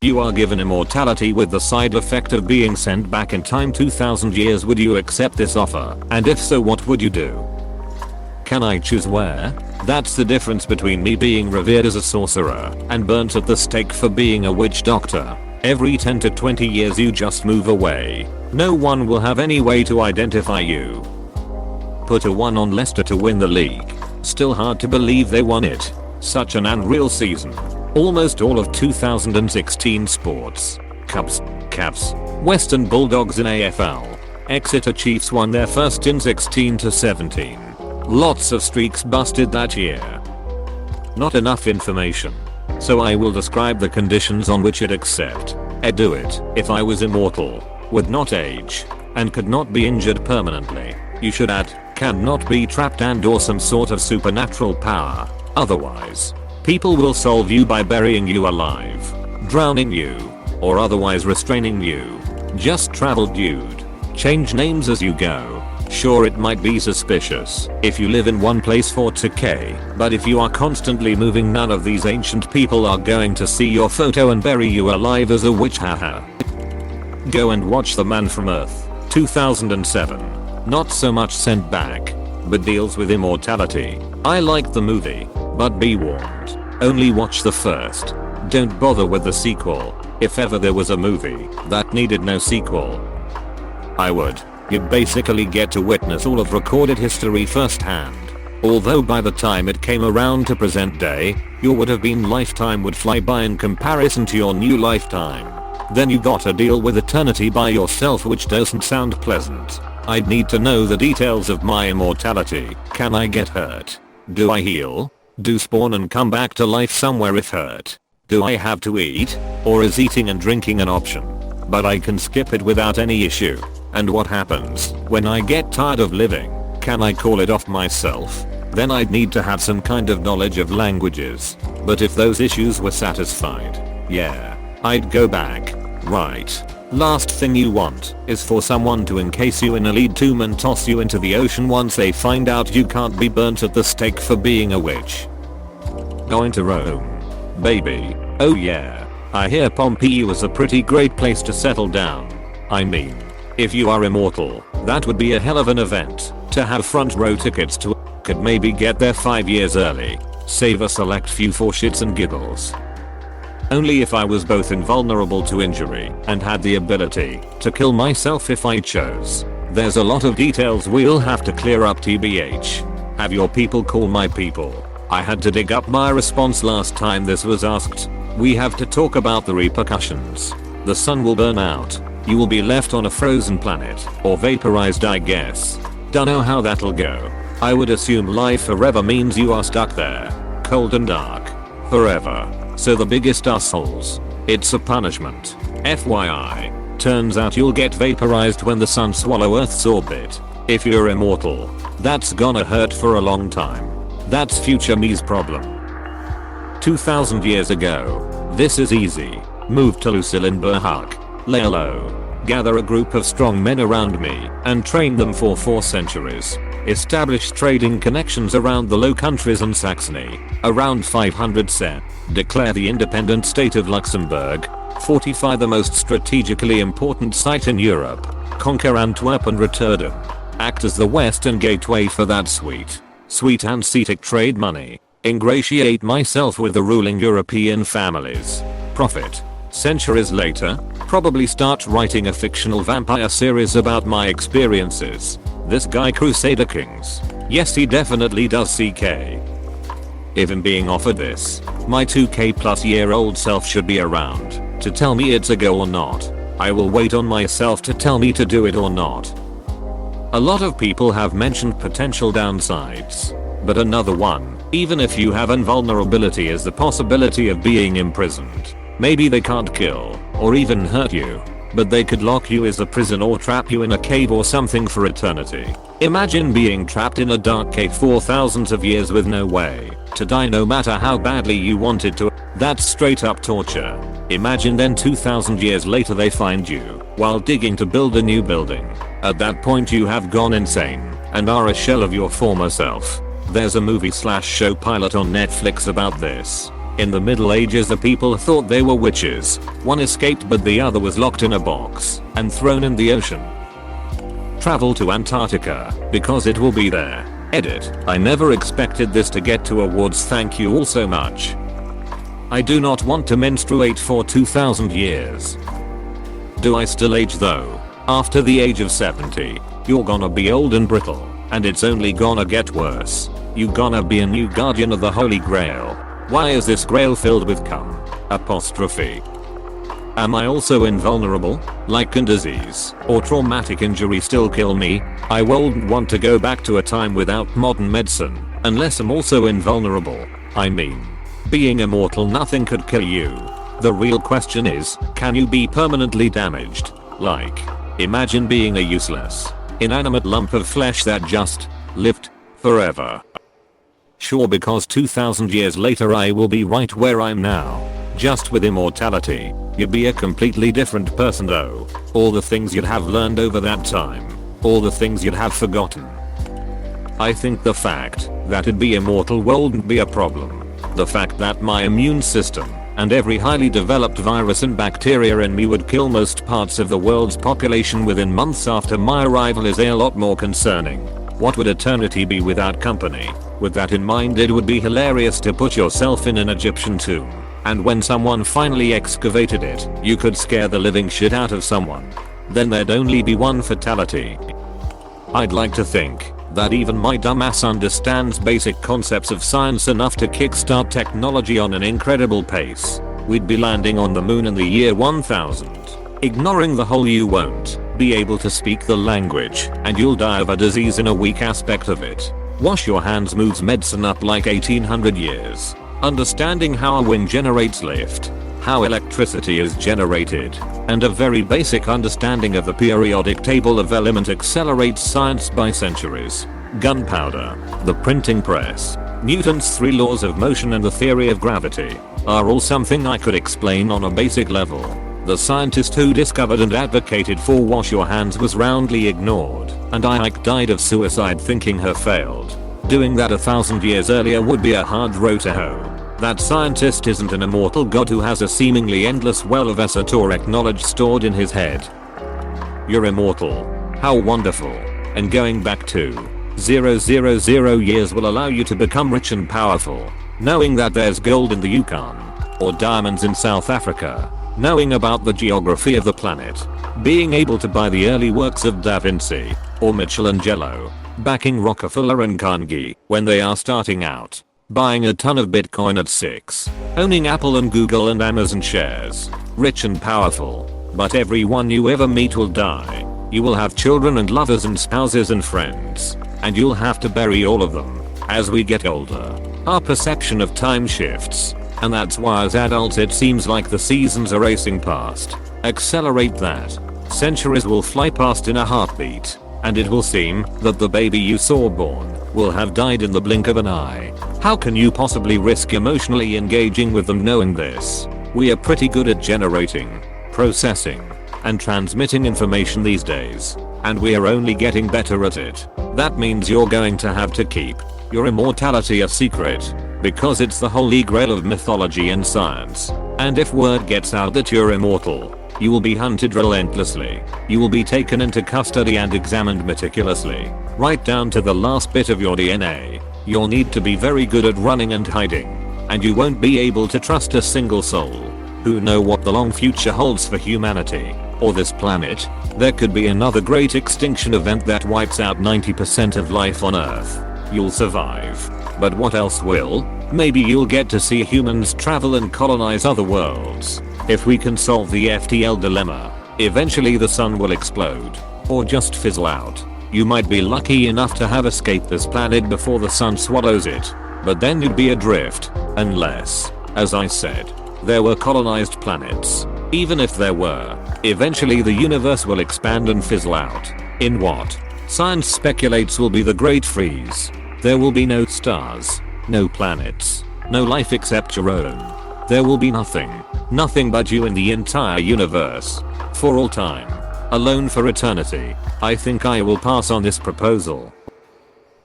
You are given immortality with the side effect of being sent back in time 2000 years. Would you accept this offer? And if so, what would you do? Can I choose where? That's the difference between me being revered as a sorcerer and burnt at the stake for being a witch doctor. Every 10 to 20 years you just move away. No one will have any way to identify you. Put a 1 on Leicester to win the league. Still hard to believe they won it. Such an unreal season. Almost all of 2016 sports. Cubs, Cavs, Western Bulldogs in AFL. Exeter Chiefs won their first in 16 to 17. Lots of streaks busted that year. Not enough information. So I will describe the conditions on which it accept. I'd do it if I was immortal, would not age, and could not be injured permanently. You should add, cannot be trapped and or some sort of supernatural power. Otherwise, people will solve you by burying you alive, drowning you, or otherwise restraining you. Just travel, dude. Change names as you go. Sure, it might be suspicious if you live in one place for 2k, but if you are constantly moving, none of these ancient people are going to see your photo and bury you alive as a witch, haha. Go and watch The Man from Earth, 2007. Not so much sent back, but deals with immortality. I liked the movie, but be warned, only watch the first. Don't bother with the sequel, if ever there was a movie that needed no sequel. I would. You basically get to witness all of recorded history firsthand. Although by the time it came around to present day, your would have been lifetime would fly by in comparison to your new lifetime. Then you gotta deal with eternity by yourself, which doesn't sound pleasant. I'd need to know the details of my immortality. Can I get hurt? Do I heal? Do spawn and come back to life somewhere if hurt? Do I have to eat? Or is eating and drinking an option? But I can skip it without any issue. And what happens when I get tired of living? Can I call it off myself? Then I'd need to have some kind of knowledge of languages. But if those issues were satisfied, yeah, I'd go back. Right. Last thing you want is for someone to encase you in a lead tomb and toss you into the ocean once they find out you can't be burnt at the stake for being a witch. Going to Rome. Baby. Oh yeah. I hear Pompeii was a pretty great place to settle down. I mean, if you are immortal, that would be a hell of an event to have front row tickets to. Could maybe get there 5 years early. Save a select few for shits and giggles. Only if I was both invulnerable to injury and had the ability to kill myself if I chose. There's a lot of details we'll have to clear up, tbh. Have your people call my people. I had to dig up my response last time this was asked. We have to talk about the repercussions. The sun will burn out. You will be left on a frozen planet, or vaporized, I guess. Dunno how that'll go. I would assume life forever means you are stuck there, cold and dark, forever. So the biggest assholes. It's a punishment. FYI. Turns out you'll get vaporized when the sun swallow Earth's orbit. If you're immortal, that's gonna hurt for a long time. That's future me's problem. 2000 years ago. This is easy. Move to Lucille in Berhak. Lay low. Gather a group of strong men around me and train them for 4 centuries. Establish trading connections around the Low Countries and Saxony. Around 500 CE. Declare the independent state of Luxembourg. Fortify the most strategically important site in Europe. Conquer Antwerp and Rotterdam. Act as the western gateway for that sweet Hanseatic trade money. Ingratiate myself with the ruling European families. Profit. Centuries later, probably start writing a fictional vampire series about my experiences. This guy Crusader Kings. Yes, he definitely does CK. If I'm being offered this, my 2k plus year old self should be around to tell me it's a go or not. I will wait on myself to tell me to do it or not. A lot of people have mentioned potential downsides, but another one, even if you have invulnerability, is the possibility of being imprisoned. Maybe they can't kill or even hurt you, but they could lock you as a prison or trap you in a cave or something for eternity. Imagine being trapped in a dark cave for thousands of years with no way to die no matter how badly you wanted to. That's straight up torture. Imagine then 2000 years later they find you while digging to build a new building. At that point you have gone insane and are a shell of your former self. There's a movie/show pilot on Netflix about this. In the Middle Ages the people thought they were witches. One escaped but the other was locked in a box and thrown in the ocean. Travel to Antarctica because it will be there. Edit. I never expected this to get to awards, thank you all so much. I do not want to menstruate for 2000 years. Do I still age though? After the age of 70, you're gonna be old and brittle, and it's only gonna get worse. You gonna be a new guardian of the Holy Grail. Why is this grail filled with cum? Apostrophe. Am I also invulnerable? Like can disease or traumatic injury still kill me? I wouldn't want to go back to a time without modern medicine, unless I'm also invulnerable. I mean, being immortal, nothing could kill you. The real question is, can you be permanently damaged? Like, imagine being a useless, inanimate lump of flesh that just lived forever. Sure, because 2000 years later I will be right where I'm now. Just with immortality, you'd be a completely different person though. All the things you'd have learned over that time. All the things you'd have forgotten. I think the fact that it'd be immortal wouldn't be a problem. The fact that my immune system and every highly developed virus and bacteria in me would kill most parts of the world's population within months after my arrival is a lot more concerning. What would eternity be without company? With that in mind, it would be hilarious to put yourself in an Egyptian tomb, and when someone finally excavated it, you could scare the living shit out of someone. Then there'd only be one fatality. I'd like to think that even my dumbass understands basic concepts of science enough to kickstart technology on an incredible pace. We'd be landing on the moon in the year 1000. Ignoring the whole you won't be able to speak the language and you'll die of a disease in a weak aspect of it. Wash your hands moves medicine up like 1800 years. Understanding how a wind generates lift, how electricity is generated, and a very basic understanding of the periodic table of elements accelerates science by centuries. Gunpowder, the printing press, Newton's 3 laws of motion and the theory of gravity are all something I could explain on a basic level. The scientist who discovered and advocated for wash your hands was roundly ignored, and Ike died of suicide thinking her failed. Doing that 1000 years earlier would be a hard row to hoe. That scientist isn't an immortal god who has a seemingly endless well of esoteric knowledge stored in his head. You're immortal. How wonderful. And going back to 000 years will allow you to become rich and powerful. Knowing that there's gold in the Yukon, or diamonds in South Africa. Knowing about the geography of the planet. Being able to buy the early works of Da Vinci, or Michelangelo. Backing Rockefeller and Carnegie when they are starting out. Buying a ton of Bitcoin at 6. Owning Apple and Google and Amazon shares. Rich and powerful. But everyone you ever meet will die. You will have children and lovers and spouses and friends. And you'll have to bury all of them. As we get older, our perception of time shifts. And that's why as adults it seems like the seasons are racing past. Accelerate that. Centuries will fly past in a heartbeat. And it will seem that the baby you saw born will have died in the blink of an eye. How can you possibly risk emotionally engaging with them knowing this? We are pretty good at generating, processing, and transmitting information these days. And we are only getting better at it. That means you're going to have to keep your immortality a secret. Because it's the holy grail of mythology and science. And if word gets out that you're immortal, you will be hunted relentlessly. You will be taken into custody and examined meticulously, right down to the last bit of your DNA. You'll need to be very good at running and hiding. And you won't be able to trust a single soul. Who know what the long future holds for humanity, or this planet. There could be another great extinction event that wipes out 90% of life on Earth. You'll survive. But what else will? Maybe you'll get to see humans travel and colonize other worlds. If we can solve the FTL dilemma, eventually the sun will explode. Or just fizzle out. You might be lucky enough to have escaped this planet before the sun swallows it. But then you'd be adrift. Unless, as I said, there were colonized planets. Even if there were, eventually the universe will expand and fizzle out. In what science speculates will be the Great Freeze. There will be no stars, no planets, no life except your own. There will be nothing. Nothing but you in the entire universe. For all time. Alone for eternity. I think I will pass on this proposal.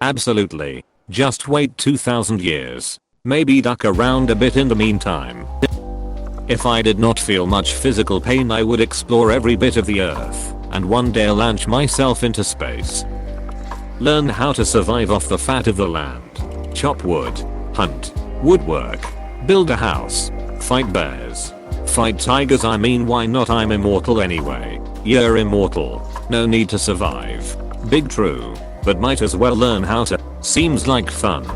Absolutely. Just wait 2000 years. Maybe duck around a bit in the meantime. If I did not feel much physical pain, I would explore every bit of the earth and one day launch myself into space. Learn how to survive off the fat of the land. Chop wood, hunt, woodwork, build a house, fight bears, fight tigers. I mean, why not? I'm immortal anyway. You're immortal. No need to survive. Big true. But might as well learn how to. Seems like fun.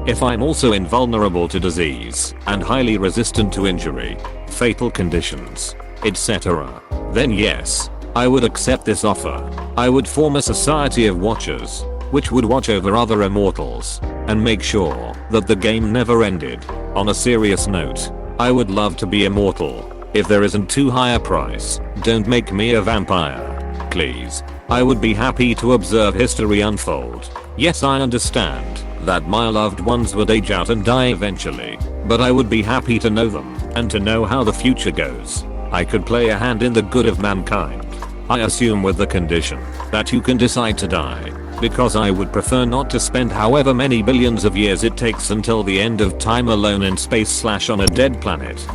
If I'm also invulnerable to disease and highly resistant to injury, fatal conditions, etc., then yes, I would accept this offer. I would form a society of watchers, which would watch over other immortals and make sure that the game never ended. On a serious note, I would love to be immortal. If there isn't too high a price, don't make me a vampire. Please. I would be happy to observe history unfold. Yes, I understand that my loved ones would age out and die eventually, but I would be happy to know them and to know how the future goes. I could play a hand in the good of mankind. I assume with the condition that you can decide to die, because I would prefer not to spend however many billions of years it takes until the end of time alone in space / on a dead planet.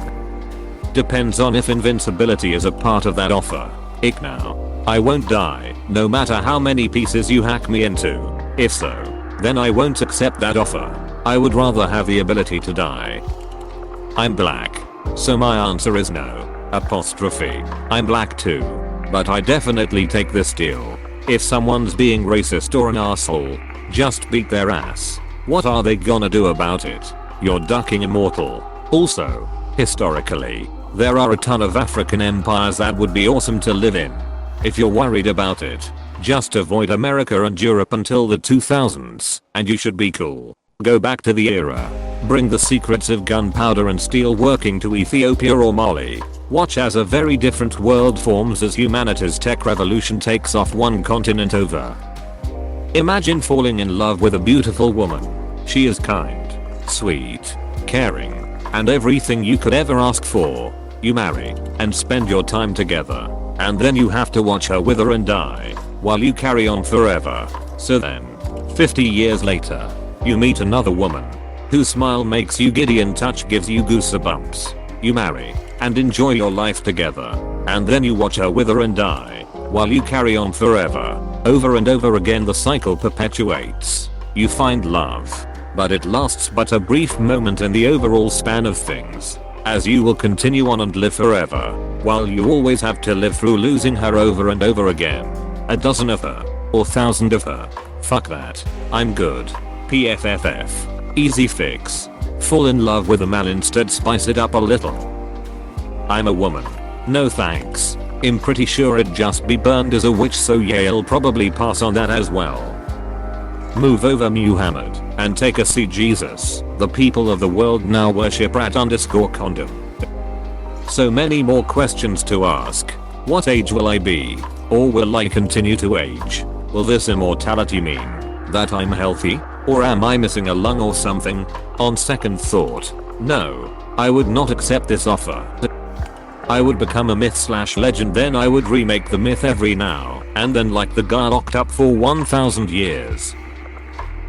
Depends on if invincibility is a part of that offer. Ick now. I won't die, no matter how many pieces you hack me into. If so, then I won't accept that offer. I would rather have the ability to die. I'm black, so my answer is no. Apostrophe. I'm black too, but I definitely take this deal. If someone's being racist or an asshole, just beat their ass. What are they gonna do about it? You're ducking immortal. Also, historically, there are a ton of African empires that would be awesome to live in. If you're worried about it, just avoid America and Europe until the 2000s, and you should be cool. Go back to the era. Bring the secrets of gunpowder and steel working to Ethiopia or Mali. Watch as a very different world forms as humanity's tech revolution takes off one continent over. Imagine falling in love with a beautiful woman. She is kind, sweet, caring, and everything you could ever ask for. You marry and spend your time together. And then you have to watch her wither and die while you carry on forever. So then, 50 years later, you meet another woman whose smile makes you giddy and touch gives you goosebumps. You marry and enjoy your life together. And then you watch her wither and die while you carry on forever. Over and over again the cycle perpetuates. You find love, but it lasts but a brief moment in the overall span of things, as you will continue on and live forever, while you always have to live through losing her over and over again. A dozen of her, or 1,000 of her. Fuck that. I'm good. PFFF. Easy fix. Fall in love with a man instead, spice it up a little. I'm a woman. No thanks. I'm pretty sure I'd just be burned as a witch, so yeah, I'll probably pass on that as well. Move over Muhammad and take a seat, Jesus. The people of the world now worship rat_condom. So many more questions to ask. What age will I be? Or will I continue to age? Will this immortality mean that I'm healthy? Or am I missing a lung or something? On second thought, no. I would not accept this offer. I would become a myth/legend, then I would remake the myth every now and then like the guy locked up for 1,000 years.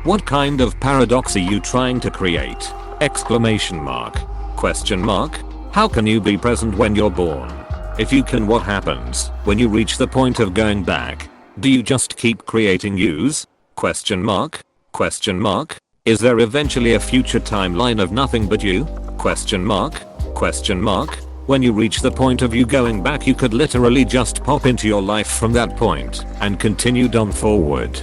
What kind of paradox are you trying to create? Exclamation mark. Question mark. How can you be present when you're born? If you can, what happens when you reach the point of going back? Do you just keep creating yous? Question mark. Question mark. Is there eventually a future timeline of nothing but you? Question mark. Question mark. When you reach the point of you going back, you could literally just pop into your life from that point and continued on forward.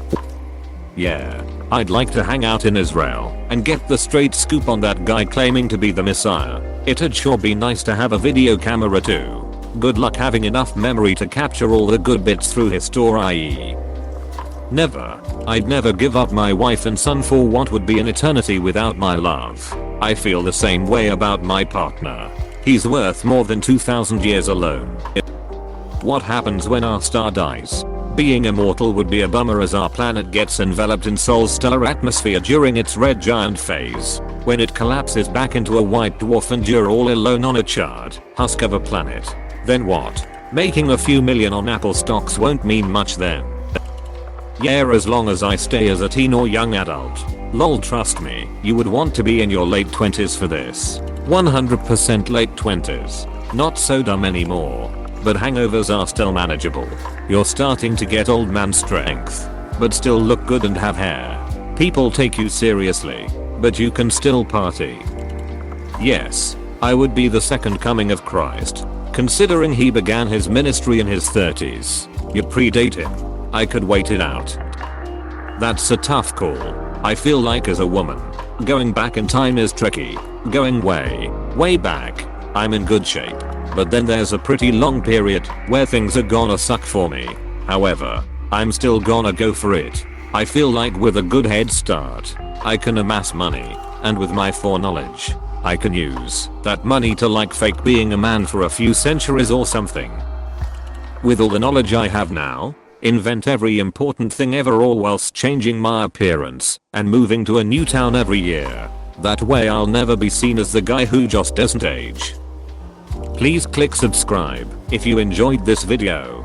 Yeah. I'd like to hang out in Israel and get the straight scoop on that guy claiming to be the Messiah. It'd sure be nice to have a video camera too. Good luck having enough memory to capture all the good bits through history. Never. I'd never give up my wife and son for what would be an eternity without my love. I feel the same way about my partner. He's worth more than 2,000 years alone. What happens when our star dies? Being immortal would be a bummer, as our planet gets enveloped in Sol's stellar atmosphere during its red giant phase, when it collapses back into a white dwarf and you're all alone on a charred husk of a planet. Then what? Making a few million on Apple stocks won't mean much then. Yeah, as long as I stay as a teen or young adult, Lol, trust me, you would want to be in your late 20s for this. 100% late 20s. Not so dumb anymore. But hangovers are still manageable. You're starting to get old man strength. But still look good and have hair. People take you seriously. But you can still party. Yes, I would be the second coming of Christ. Considering he began his ministry in his 30s. You predate him. I could wait it out. That's a tough call. I feel like as a woman, going back in time is tricky. Going way back, I'm in good shape. But then there's a pretty long period where things are gonna suck for me. However, I'm still gonna go for it. I feel like with a good head start, I can amass money. And with my foreknowledge, I can use that money to like fake being a man for a few centuries or something. With all the knowledge I have now, invent every important thing ever all whilst changing my appearance and moving to a new town every year. That way I'll never be seen as the guy who just doesn't age. Please click subscribe if you enjoyed this video.